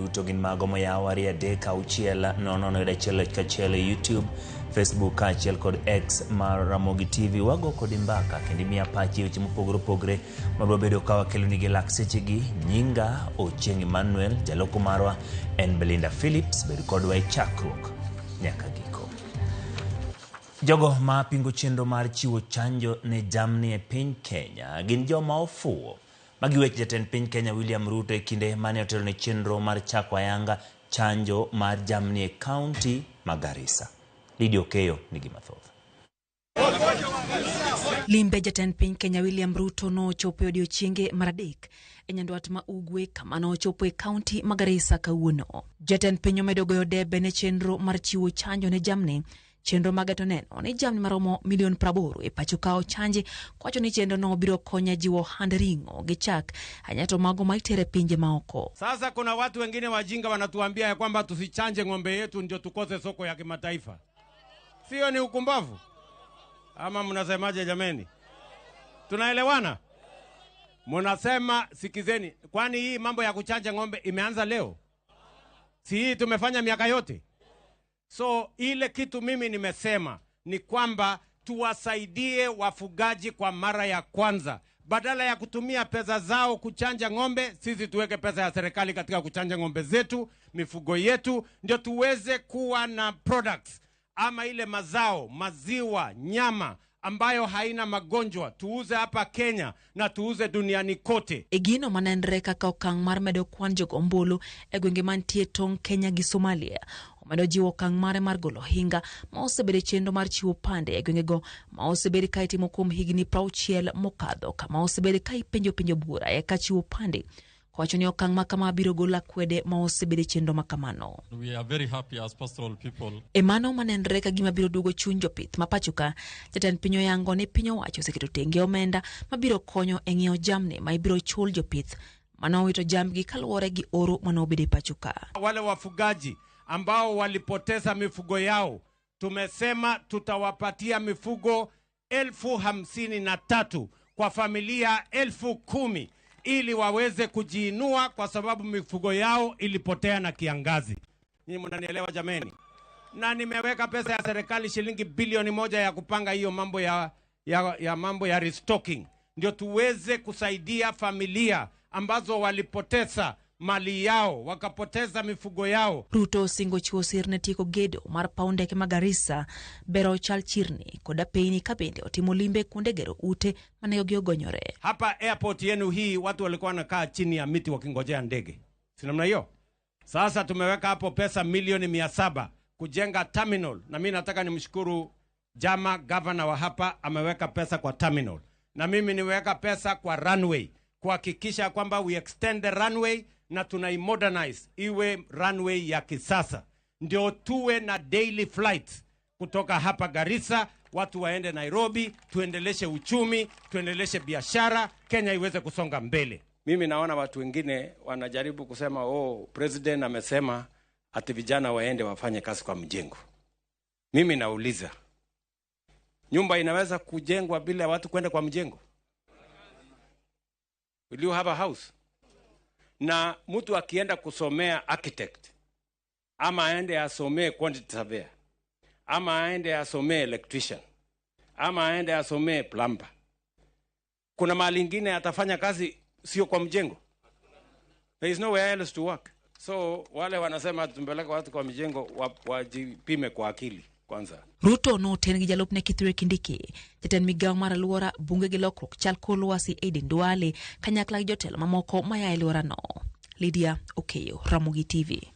duto gin mago moyawari adek auchiel nono achiel kachiel YouTube, Facebook achiel kod X mar Ramogi TV. Wago kod mbaka kendo miya pachi weche mopogore opogore mabiro bedo ka wakelo nigi lak sechegi. Nyinga Ochieng Emmanuel, jaloko marwa en Belinda Phillips. Bedo kodwa e chakruok nyaka giko. Jogo ma pingo chenro mar chiwo chanjo ne jamni e piny Kenya gin joma ofuwo. Magiwech jatend piny Kenya William Ruto e kinde mane otelo ne chenro mar chako ayanga chanjo mar jamni e kaunti ma Garissa. Lydia Okeyo nigi mathoth. Limbe jatend piny Kenya William Ruto no chopo odiochienge mar adek e nyandwat ma ugwe kama no chopo e kaunti ma Garissa kawuono. Jatend piny omedo goyo debe ne chenro mar chiwo chanjo ne jamni. Chenro magato neno ni jamni maromo milion 80 e pacho kao chanje, kwacho ni chenro no biro konya jiwo hand ringo gi chak anyato mago maitere pinje maoko. Sasa kuna watu wengine wajinga wanatuambia ya kwamba tusichanje ng'ombe yetu ndio tukose soko ya kimataifa. Sio ni ukumbavu? Ama mnasemaje jameni? Tunaelewana? Mnasema sikizeni, kwani hii mambo ya kuchanja ng'ombe imeanza leo? Si hii tumefanya miaka yote? So ile kitu mimi nimesema ni kwamba tuwasaidie wafugaji kwa mara ya kwanza. Badala ya kutumia pesa zao kuchanja ng'ombe, sisi tuweke pesa ya serikali katika kuchanja ng'ombe zetu, mifugo yetu, ndio tuweze kuwa na products ama ile mazao, maziwa, nyama ambayo haina magonjwa, tuuze hapa Kenya na tuuze duniani kote. Egino manenre kaka okang' mar medo kwan jogo ombulu e gwenge mantie tong' Kenya gi Somalia. Omedo jiwo okang' mare mar golo hinga ma osebede chenro mar chiwo pande e gwengego ma osebede ka itimo kuom higni 60 mokadho, kama osebede ka ipenjo bura e ka chiwo pande. Kwacho ni okang' ma kama biro gola kwede ma osebede chenro makamano. We are very happy as pastoral people. Emano manenre ka gima biro dugo chuny jopith mapachuka. Jatend piny oyango ni piny owacho oseketo tenge omenda mabiro konyo e ng'iewo jamni ma ibiro chul jopith mano wito jamgi kaluwore gi oro manobede pachuka. Wale wafugaji ambao walipoteza mifugo yao, tumesema tutawapatia mifugo 53,000 kwa familia 10,000 ili waweze kujiinua kwa sababu mifugo yao ilipotea na kiangazi. Nyinyi mnanielewa jameni? Na nimeweka pesa ya serikali shilingi bilioni 1 ya kupanga hiyo mambo mambo ya restocking. Ndio tuweze kusaidia familia ambazo walipoteza mali yao, wakapoteza mifugo yao. Ruto singo chiwo sir ne tieko gedo mar paunde ke Garissa, bero chal chirni koda peini kabende otimo limbe kuonde gero ute mane ogonyore. Hapa airport yenu hii watu walikuwa wanakaa chini ya miti wakingojea ndege. Si namna hiyo? Sasa tumeweka hapo pesa milioni 700 kujenga terminal, na mimi nataka nimshukuru Jama governor wa hapa ameweka pesa kwa terminal. Na mimi niweka pesa kwa runway kuhakikisha kwamba we extend the runway na tunaimodernize iwe runway ya kisasa. Ndio tuwe na daily flights kutoka hapa Garissa, watu waende Nairobi, tuendeleshe uchumi, tuendeleshe biashara, Kenya iweze kusonga mbele. Mimi naona watu wengine wanajaribu kusema president amesema ati vijana waende wafanye kazi kwa mjengo. Mimi nauliza, nyumba inaweza kujengwa bila watu kwenda kwa mjengo? Will you have a house? Na mtu akienda kusomea architect, ama aende asomee quantity surveyor, ama aende asomee electrician, ama aende asomee plumber, kuna mahali ingine atafanya kazi sio kwa mjengo? There is nowhere else to work. So wale wanasema tumpeleka watu kwa mjengo, wajipime kwa akili kwanza. Ruto no ten gi jalopne Kithure Kindiki, jatend migawo mar alwora, bunge gi lokruok chal kor lwasi Aden Duale kanyakla gi jotelo mamoko maya e alworano. Lydia Okeyo, Ramogi TV.